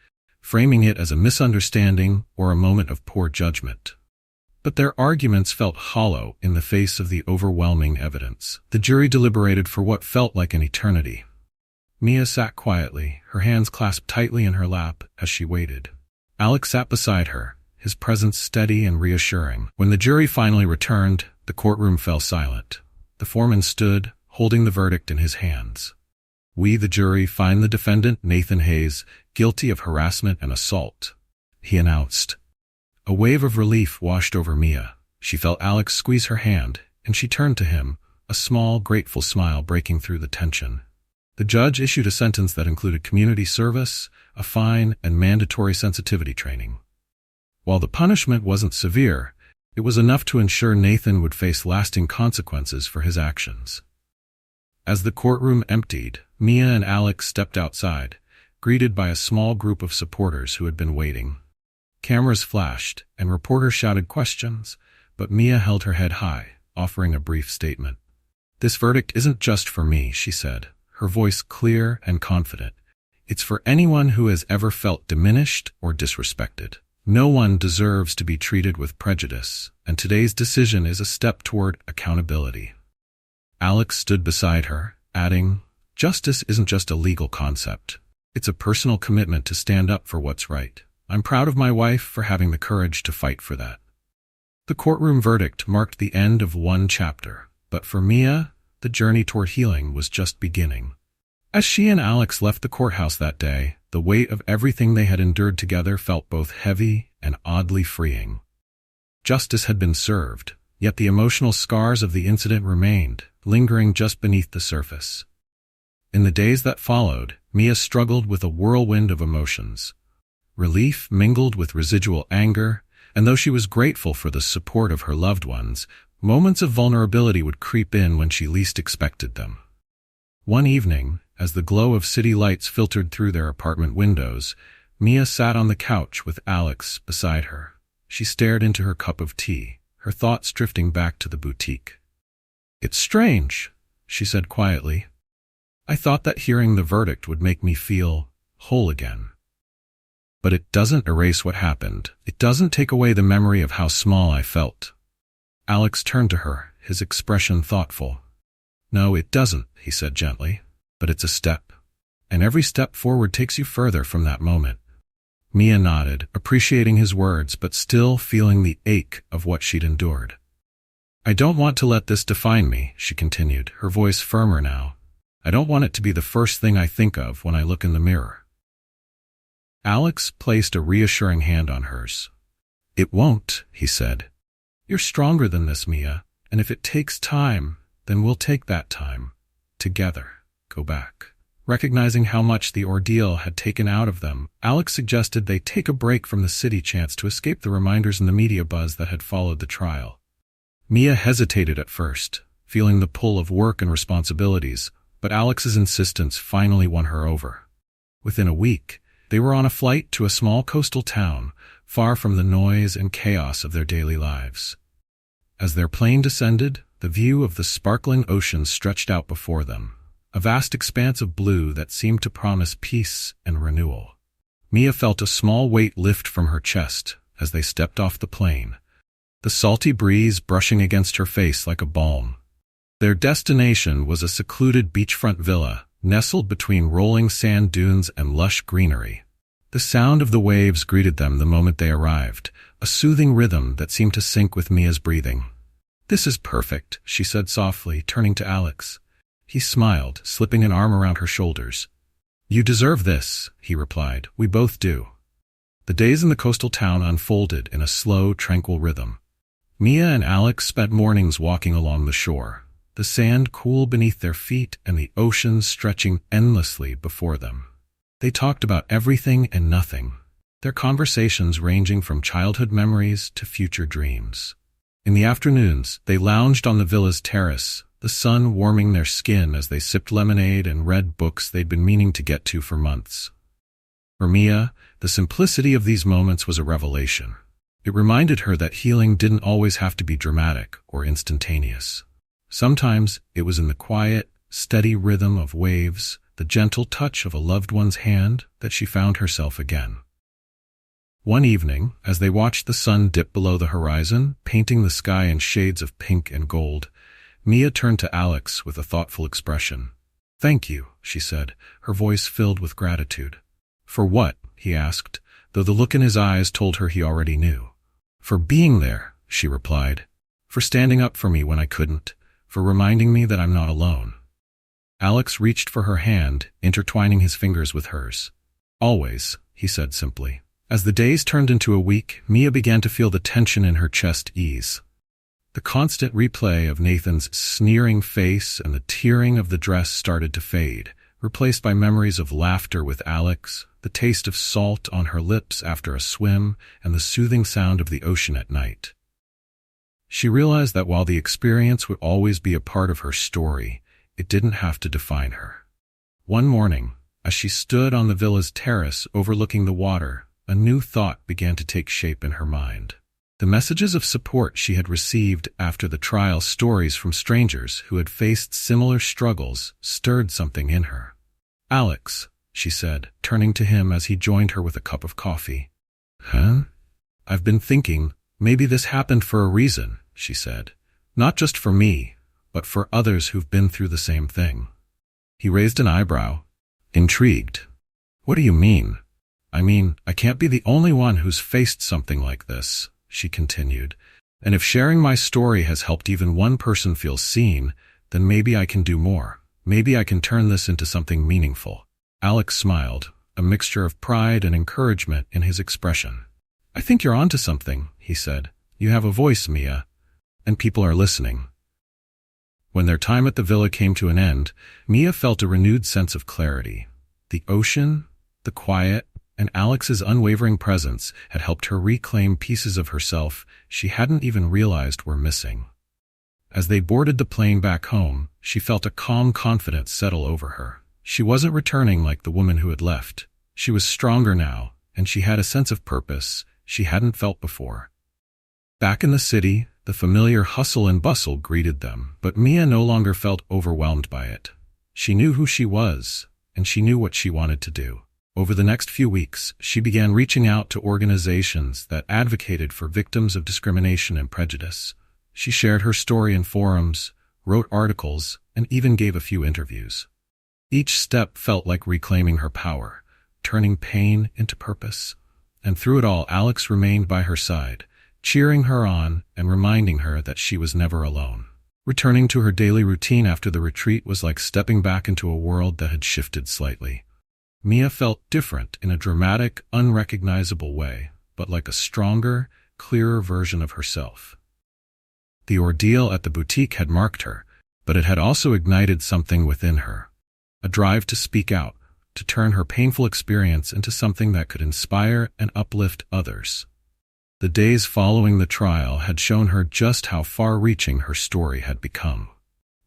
framing it as a misunderstanding or a moment of poor judgment. But their arguments felt hollow in the face of the overwhelming evidence. The jury deliberated for what felt like an eternity. Mia sat quietly, her hands clasped tightly in her lap as she waited. Alex sat beside her, his presence steady and reassuring. When the jury finally returned, the courtroom fell silent. The foreman stood, holding the verdict in his hands. "We, the jury, find the defendant, Nathan Hayes, guilty of harassment and assault," he announced. A wave of relief washed over Mia. She felt Alex squeeze her hand, and she turned to him, a small, grateful smile breaking through the tension. The judge issued a sentence that included community service, a fine, and mandatory sensitivity training. While the punishment wasn't severe, it was enough to ensure Nathan would face lasting consequences for his actions. As the courtroom emptied, Mia and Alex stepped outside, greeted by a small group of supporters who had been waiting. Cameras flashed, and reporters shouted questions, but Mia held her head high, offering a brief statement. "This verdict isn't just for me," she said, her voice clear and confident. "It's for anyone who has ever felt diminished or disrespected. No one deserves to be treated with prejudice, and today's decision is a step toward accountability." Alex stood beside her, adding, "Justice isn't just a legal concept. It's a personal commitment to stand up for what's right. I'm proud of my wife for having the courage to fight for that." The courtroom verdict marked the end of one chapter, but for Mia, the journey toward healing was just beginning. As she and Alex left the courthouse that day, the weight of everything they had endured together felt both heavy and oddly freeing. Justice had been served, yet the emotional scars of the incident remained, lingering just beneath the surface. In the days that followed, Mia struggled with a whirlwind of emotions. Relief mingled with residual anger, and though she was grateful for the support of her loved ones, moments of vulnerability would creep in when she least expected them. One evening, as the glow of city lights filtered through their apartment windows, Mia sat on the couch with Alex beside her. She stared into her cup of tea, her thoughts drifting back to the boutique. "It's strange," she said quietly. "I thought that hearing the verdict would make me feel whole again. But it doesn't erase what happened. It doesn't take away the memory of how small I felt." Alex turned to her, his expression thoughtful. "No, it doesn't," he said gently, "but it's a step. And every step forward takes you further from that moment." Mia nodded, appreciating his words but still feeling the ache of what she'd endured. "I don't want to let this define me," she continued, her voice firmer now. "I don't want it to be the first thing I think of when I look in the mirror." Alex placed a reassuring hand on hers. "It won't," he said. "You're stronger than this, Mia, and if it takes time, then we'll take that time. Together. Go back." Recognizing how much the ordeal had taken out of them, Alex suggested they take a break from the city chants to escape the reminders and the media buzz that had followed the trial. Mia hesitated at first, feeling the pull of work and responsibilities, but Alex's insistence finally won her over. Within a week, they were on a flight to a small coastal town, far from the noise and chaos of their daily lives. As their plane descended, the view of the sparkling ocean stretched out before them, a vast expanse of blue that seemed to promise peace and renewal. Mia felt a small weight lift from her chest as they stepped off the plane, the salty breeze brushing against her face like a balm. Their destination was a secluded beachfront villa, nestled between rolling sand dunes and lush greenery. The sound of the waves greeted them the moment they arrived, a soothing rhythm that seemed to sync with Mia's breathing. "This is perfect," she said softly, turning to Alex. He smiled, slipping an arm around her shoulders. "You deserve this," he replied. "We both do." The days in the coastal town unfolded in a slow, tranquil rhythm. Mia and Alex spent mornings walking along the shore, the sand cool beneath their feet and the ocean stretching endlessly before them. They talked about everything and nothing, their conversations ranging from childhood memories to future dreams. In the afternoons, they lounged on the villa's terrace, the sun warming their skin as they sipped lemonade and read books they'd been meaning to get to for months. For Mia, the simplicity of these moments was a revelation. It reminded her that healing didn't always have to be dramatic or instantaneous. Sometimes it was in the quiet, steady rhythm of waves, the gentle touch of a loved one's hand, that she found herself again. One evening, as they watched the sun dip below the horizon, painting the sky in shades of pink and gold, Mia turned to Alex with a thoughtful expression. "Thank you," she said, her voice filled with gratitude. "For what?" he asked, though the look in his eyes told her he already knew. "For being there," she replied. "For standing up for me when I couldn't. For reminding me that I'm not alone." Alex reached for her hand, intertwining his fingers with hers. "Always," he said simply. As the days turned into a week, Mia began to feel the tension in her chest ease. The constant replay of Nathan's sneering face and the tearing of the dress started to fade, replaced by memories of laughter with Alex, the taste of salt on her lips after a swim, and the soothing sound of the ocean at night. She realized that while the experience would always be a part of her story, it didn't have to define her. One morning, as she stood on the villa's terrace overlooking the water, a new thought began to take shape in her mind. The messages of support she had received after the trial, stories from strangers who had faced similar struggles, stirred something in her. "Alex," she said, turning to him as he joined her with a cup of coffee. "Huh?" "I've been thinking, maybe this happened for a reason," she said. "Not just for me, but for others who've been through the same thing." He raised an eyebrow, intrigued. "What do you mean?" "I mean, I can't be the only one who's faced something like this," she continued. "And if sharing my story has helped even one person feel seen, then maybe I can do more. Maybe I can turn this into something meaningful." Alex smiled, a mixture of pride and encouragement in his expression. "I think you're onto something," he said. "You have a voice, Mia, and people are listening." When their time at the villa came to an end, Mia felt a renewed sense of clarity. The ocean, the quiet, and Alex's unwavering presence had helped her reclaim pieces of herself she hadn't even realized were missing. As they boarded the plane back home, she felt a calm confidence settle over her. She wasn't returning like the woman who had left. She was stronger now, and she had a sense of purpose she hadn't felt before. Back in the city, the familiar hustle and bustle greeted them, but Mia no longer felt overwhelmed by it. She knew who she was, and she knew what she wanted to do. Over the next few weeks, she began reaching out to organizations that advocated for victims of discrimination and prejudice. She shared her story in forums, wrote articles, and even gave a few interviews. Each step felt like reclaiming her power, turning pain into purpose. And through it all, Alex remained by her side, cheering her on and reminding her that she was never alone. Returning to her daily routine after the retreat was like stepping back into a world that had shifted slightly. Mia felt different in a dramatic, unrecognizable way, but like a stronger, clearer version of herself. The ordeal at the boutique had marked her, but it had also ignited something within her. A drive to speak out, to turn her painful experience into something that could inspire and uplift others. The days following the trial had shown her just how far-reaching her story had become.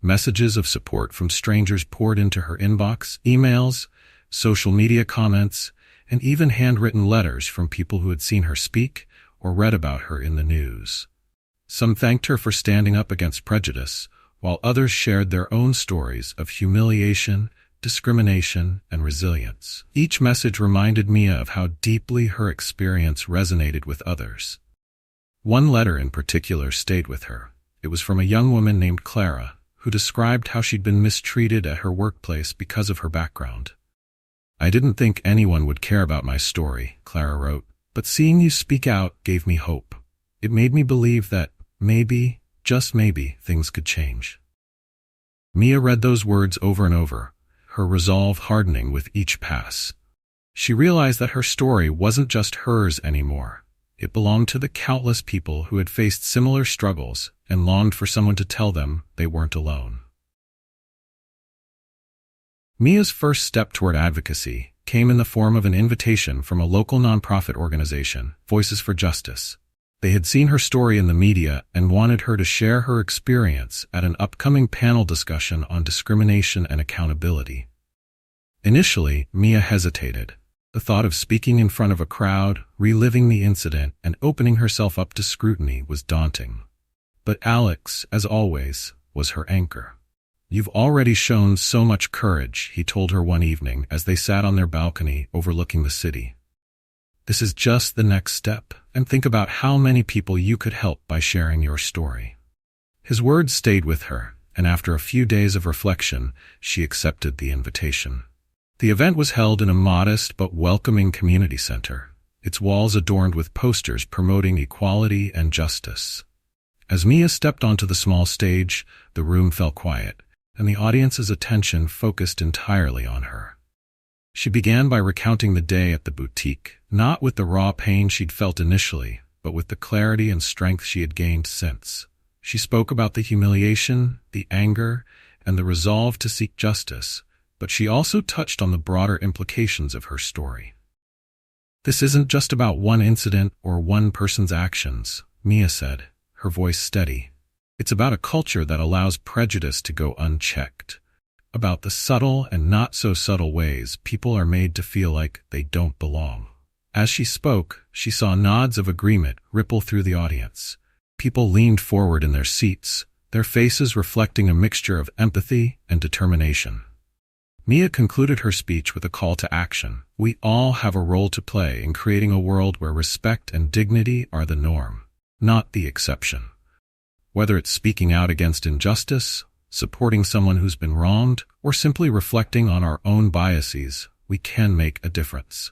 Messages of support from strangers poured into her inbox, emails, social media comments, and even handwritten letters from people who had seen her speak or read about her in the news. Some thanked her for standing up against prejudice, while others shared their own stories of humiliation, discrimination, and resilience. Each message reminded Mia of how deeply her experience resonated with others. One letter in particular stayed with her. It was from a young woman named Clara, who described how she'd been mistreated at her workplace because of her background. "I didn't think anyone would care about my story," Clara wrote, "but seeing you speak out gave me hope. It made me believe that maybe, just maybe, things could change." Mia read those words over and over, her resolve hardening with each pass. She realized that her story wasn't just hers anymore. It belonged to the countless people who had faced similar struggles and longed for someone to tell them they weren't alone. Mia's first step toward advocacy came in the form of an invitation from a local nonprofit organization, Voices for Justice. They had seen her story in the media and wanted her to share her experience at an upcoming panel discussion on discrimination and accountability. Initially, Mia hesitated. The thought of speaking in front of a crowd, reliving the incident, and opening herself up to scrutiny was daunting. But Alex, as always, was her anchor. "You've already shown so much courage," he told her one evening as they sat on their balcony overlooking the city. "This is just the next step, and think about how many people you could help by sharing your story." His words stayed with her, and after a few days of reflection, she accepted the invitation. The event was held in a modest but welcoming community center. its walls adorned with posters promoting equality and justice. As Mia stepped onto the small stage, the room fell quiet, and the audience's attention focused entirely on her. She began by recounting the day at the boutique, not with the raw pain she'd felt initially, but with the clarity and strength she had gained since. She spoke about the humiliation, the anger, and the resolve to seek justice, but she also touched on the broader implications of her story. "This isn't just about one incident or one person's actions," Mia said, her voice steady. "It's about a culture that allows prejudice to go unchecked, about the subtle and not-so-subtle ways people are made to feel like they don't belong." As she spoke, she saw nods of agreement ripple through the audience. People leaned forward in their seats, their faces reflecting a mixture of empathy and determination. Mia concluded her speech with a call to action. We all have a role to play in creating a world where respect and dignity are the norm, not the exception. Whether it's speaking out against injustice, supporting someone who's been wronged, or simply reflecting on our own biases, we can make a difference.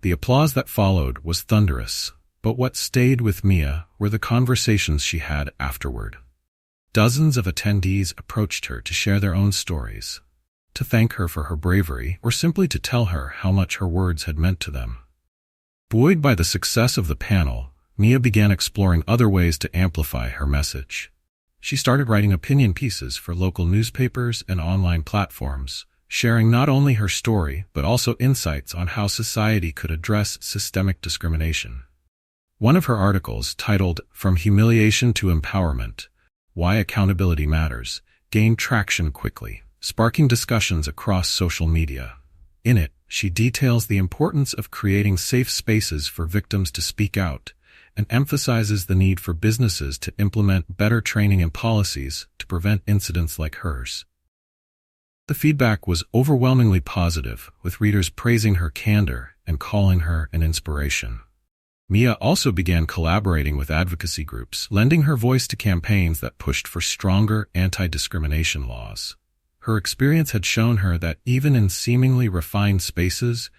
The applause that followed was thunderous, but what stayed with Mia were the conversations she had afterward. Dozens of attendees approached her to share their own stories, to thank her for her bravery, or simply to tell her how much her words had meant to them. Buoyed by the success of the panel, Mia began exploring other ways to amplify her message. She started writing opinion pieces for local newspapers and online platforms, sharing not only her story but also insights on how society could address systemic discrimination. One of her articles, titled "From Humiliation to Empowerment: Why Accountability Matters," gained traction quickly, sparking discussions across social media. In it, she details the importance of creating safe spaces for victims to speak out, and emphasizes the need for businesses to implement better training and policies to prevent incidents like hers. The feedback was overwhelmingly positive, with readers praising her candor and calling her an inspiration. Mia also began collaborating with advocacy groups, lending her voice to campaigns that pushed for stronger anti-discrimination laws. Her experience had shown her that even in seemingly refined spaces,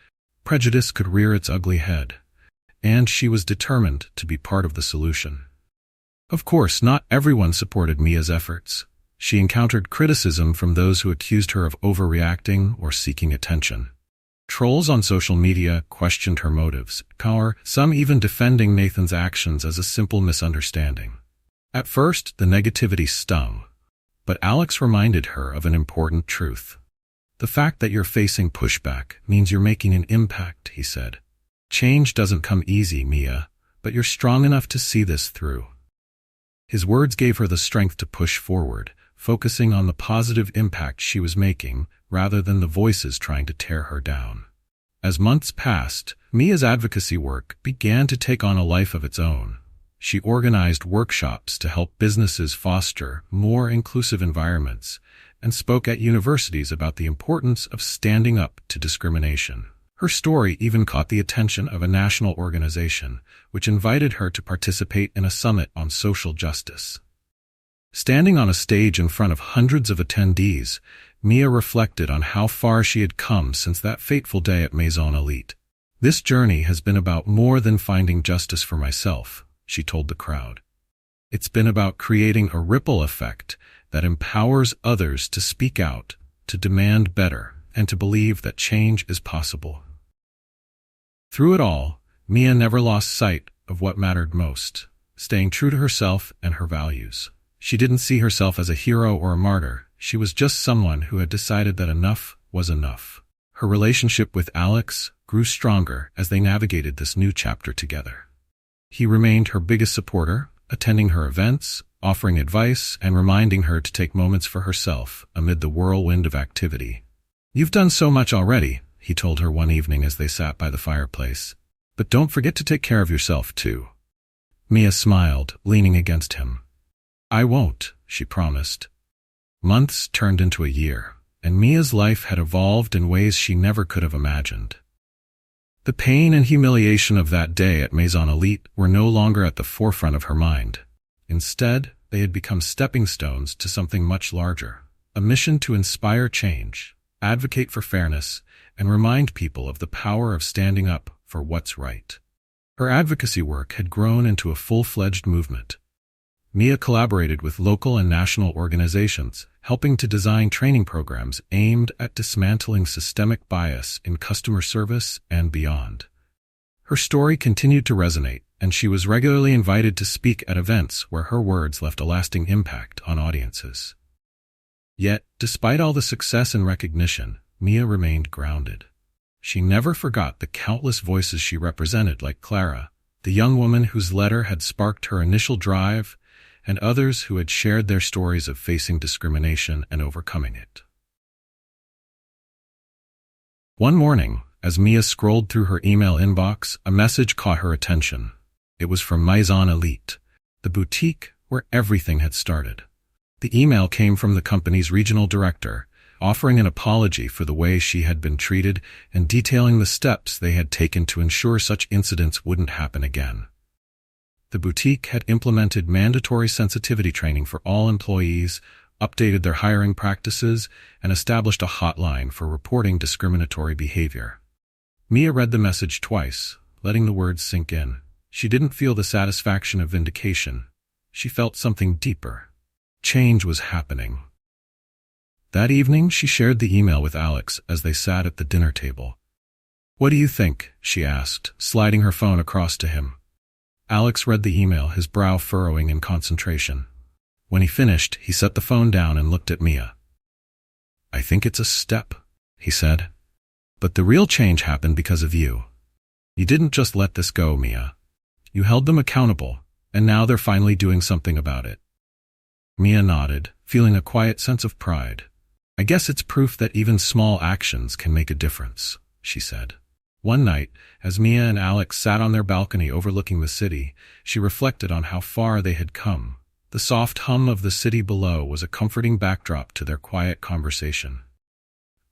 prejudice could rear its ugly head, and she was determined to be part of the solution. Of course, not everyone supported Mia's efforts. She encountered criticism from those who accused her of overreacting or seeking attention. Trolls on social media questioned her motives, some even defending Nathan's actions as a simple misunderstanding. At first, the negativity stung, but Alex reminded her of an important truth. "The fact that you're facing pushback means you're making an impact," he said. "Change doesn't come easy, Mia, but you're strong enough to see this through." His words gave her the strength to push forward, focusing on the positive impact she was making rather than the voices trying to tear her down. As months passed, Mia's advocacy work began to take on a life of its own. She organized workshops to help businesses foster more inclusive environments and spoke at universities about the importance of standing up to discrimination. Her story even caught the attention of a national organization, which invited her to participate in a summit on social justice. Standing on a stage in front of hundreds of attendees, Mia reflected on how far she had come since that fateful day at Maison Elite. "This journey has been about more than finding justice for myself," she told the crowd. "It's been about creating a ripple effect that empowers others to speak out, to demand better, and to believe that change is possible." Through it all, Mia never lost sight of what mattered most, staying true to herself and her values. She didn't see herself as a hero or a martyr. She was just someone who had decided that enough was enough. Her relationship with Alex grew stronger as they navigated this new chapter together. He remained her biggest supporter, attending her events, offering advice, and reminding her to take moments for herself amid the whirlwind of activity. "You've done so much already," he told her one evening as they sat by the fireplace. "But don't forget to take care of yourself, too." Mia smiled, leaning against him. "I won't," she promised. Months turned into a year, and Mia's life had evolved in ways she never could have imagined. The pain and humiliation of that day at Maison Elite were no longer at the forefront of her mind. Instead, they had become stepping stones to something much larger, a mission to inspire change, advocate for fairness, and remind people of the power of standing up for what's right. Her advocacy work had grown into a full-fledged movement. Mia collaborated with local and national organizations, helping to design training programs aimed at dismantling systemic bias in customer service and beyond. Her story continued to resonate, and she was regularly invited to speak at events where her words left a lasting impact on audiences. Yet, despite all the success and recognition, Mia remained grounded. She never forgot the countless voices she represented, like Clara, the young woman whose letter had sparked her initial drive, and others who had shared their stories of facing discrimination and overcoming it. One morning, as Mia scrolled through her email inbox, a message caught her attention. It was from Maison Elite, the boutique where everything had started. The email came from the company's regional director, offering an apology for the way she had been treated and detailing the steps they had taken to ensure such incidents wouldn't happen again. The boutique had implemented mandatory sensitivity training for all employees, updated their hiring practices, and established a hotline for reporting discriminatory behavior. Mia read the message twice, letting the words sink in. She didn't feel the satisfaction of vindication. She felt something deeper. Change was happening. That evening, she shared the email with Alex as they sat at the dinner table. "What do you think?" she asked, sliding her phone across to him. Alex read the email, his brow furrowing in concentration. When he finished, he set the phone down and looked at Mia. "I think it's a step," he said. "But the real change happened because of you. You didn't just let this go, Mia. You held them accountable, and now they're finally doing something about it." Mia nodded, feeling a quiet sense of pride. "I guess it's proof that even small actions can make a difference," she said. One night, as Mia and Alex sat on their balcony overlooking the city, she reflected on how far they had come. The soft hum of the city below was a comforting backdrop to their quiet conversation.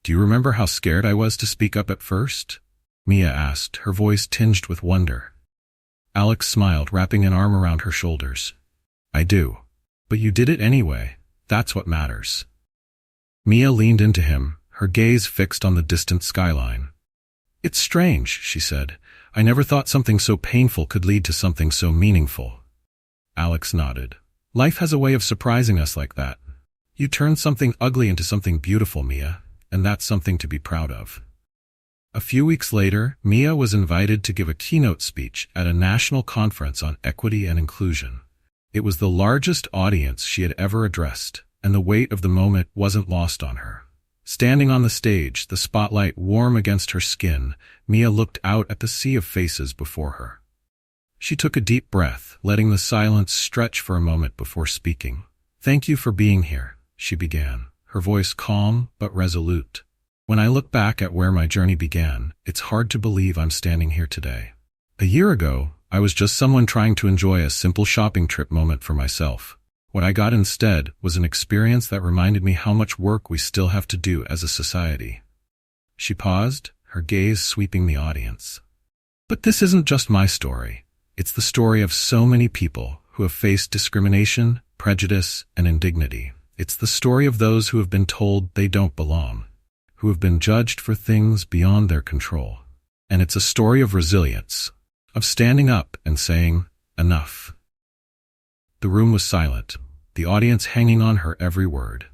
"Do you remember how scared I was to speak up at first?" Mia asked, her voice tinged with wonder. Alex smiled, wrapping an arm around her shoulders. "I do. But you did it anyway. That's what matters." Mia leaned into him, her gaze fixed on the distant skyline. "It's strange," she said. "I never thought something so painful could lead to something so meaningful." Alex nodded. "Life has a way of surprising us like that. You turned something ugly into something beautiful, Mia, and that's something to be proud of." A few weeks later, Mia was invited to give a keynote speech at a national conference on equity and inclusion. It was the largest audience she had ever addressed, and the weight of the moment wasn't lost on her. Standing on the stage, the spotlight warm against her skin, Mia looked out at the sea of faces before her. She took a deep breath, letting the silence stretch for a moment before speaking. "Thank you for being here," she began, her voice calm but resolute. "When I look back at where my journey began, it's hard to believe I'm standing here today. A year ago, I was just someone trying to enjoy a simple shopping trip moment for myself. What I got instead was an experience that reminded me how much work we still have to do as a society." She paused, her gaze sweeping the audience. "But this isn't just my story. It's the story of so many people who have faced discrimination, prejudice, and indignity. It's the story of those who have been told they don't belong, who have been judged for things beyond their control. And it's a story of resilience, of standing up and saying, 'Enough.'" The room was silent, the audience hanging on her every word.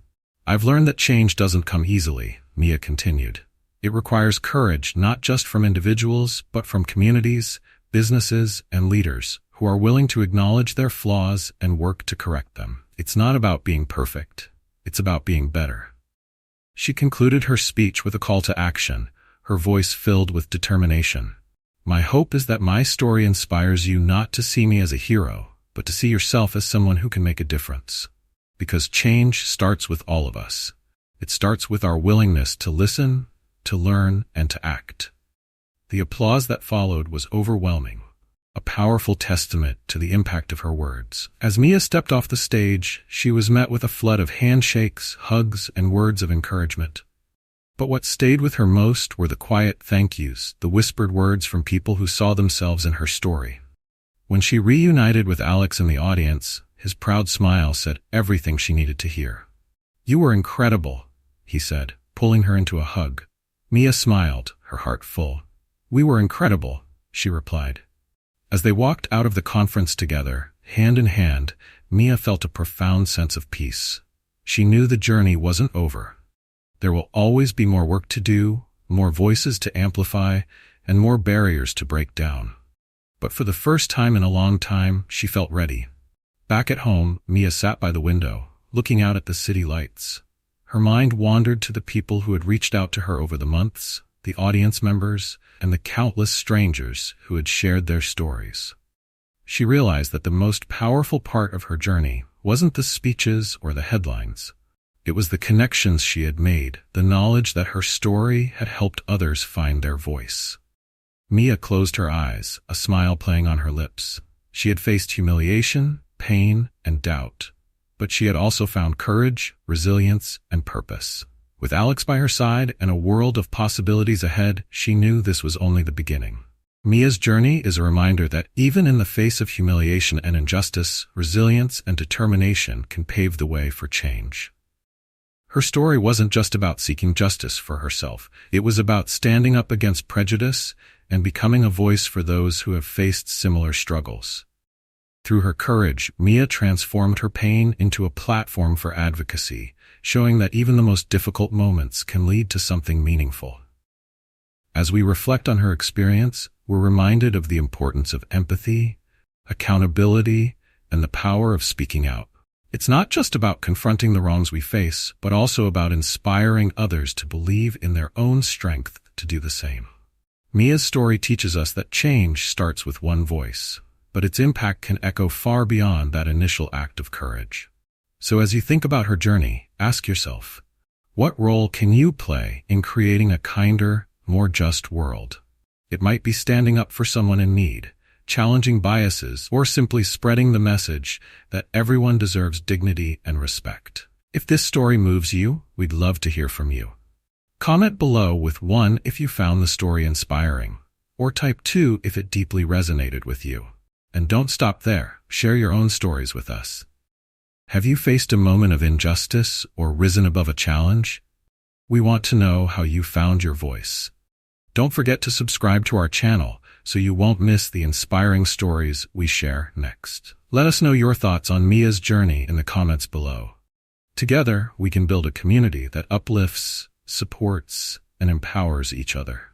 "I've learned that change doesn't come easily," Mia continued. "It requires courage not just from individuals, but from communities, businesses, and leaders who are willing to acknowledge their flaws and work to correct them. It's not about being perfect. It's about being better." She concluded her speech with a call to action, her voice filled with determination. "My hope is that my story inspires you not to see me as a hero, but to see yourself as someone who can make a difference. Because change starts with all of us. It starts with our willingness to listen, to learn, and to act." The applause that followed was overwhelming, a powerful testament to the impact of her words. As Mia stepped off the stage, she was met with a flood of handshakes, hugs, and words of encouragement. But what stayed with her most were the quiet thank yous, the whispered words from people who saw themselves in her story. When she reunited with Alex in the audience, his proud smile said everything she needed to hear. "You were incredible," he said, pulling her into a hug. Mia smiled, her heart full. "We were incredible," she replied. As they walked out of the conference together, hand in hand, Mia felt a profound sense of peace. She knew the journey wasn't over. There will always be more work to do, more voices to amplify, and more barriers to break down. But for the first time in a long time, she felt ready. Back at home, Mia sat by the window, looking out at the city lights. Her mind wandered to the people who had reached out to her over the months, the audience members, and the countless strangers who had shared their stories. She realized that the most powerful part of her journey wasn't the speeches or the headlines. It was the connections she had made, the knowledge that her story had helped others find their voice. Mia closed her eyes, a smile playing on her lips. She had faced humiliation, pain, and doubt, but she had also found courage, resilience, and purpose. With Alex by her side and a world of possibilities ahead, she knew this was only the beginning. Mia's journey is a reminder that even in the face of humiliation and injustice, resilience and determination can pave the way for change. Her story wasn't just about seeking justice for herself. It was about standing up against prejudice and becoming a voice for those who have faced similar struggles. Through her courage, Mia transformed her pain into a platform for advocacy, showing that even the most difficult moments can lead to something meaningful. As we reflect on her experience, we're reminded of the importance of empathy, accountability, and the power of speaking out. It's not just about confronting the wrongs we face, but also about inspiring others to believe in their own strength to do the same. Mia's story teaches us that change starts with one voice, but its impact can echo far beyond that initial act of courage. So as you think about her journey, ask yourself, what role can you play in creating a kinder, more just world? It might be standing up for someone in need, challenging biases, or simply spreading the message that everyone deserves dignity and respect. If this story moves you, we'd love to hear from you. Comment below with 1 if you found the story inspiring, or type 2 if it deeply resonated with you. And don't stop there, share your own stories with us. Have you faced a moment of injustice or risen above a challenge? We want to know how you found your voice. Don't forget to subscribe to our channel so you won't miss the inspiring stories we share next. Let us know your thoughts on Mia's journey in the comments below. Together, we can build a community that uplifts, supports, and empowers each other.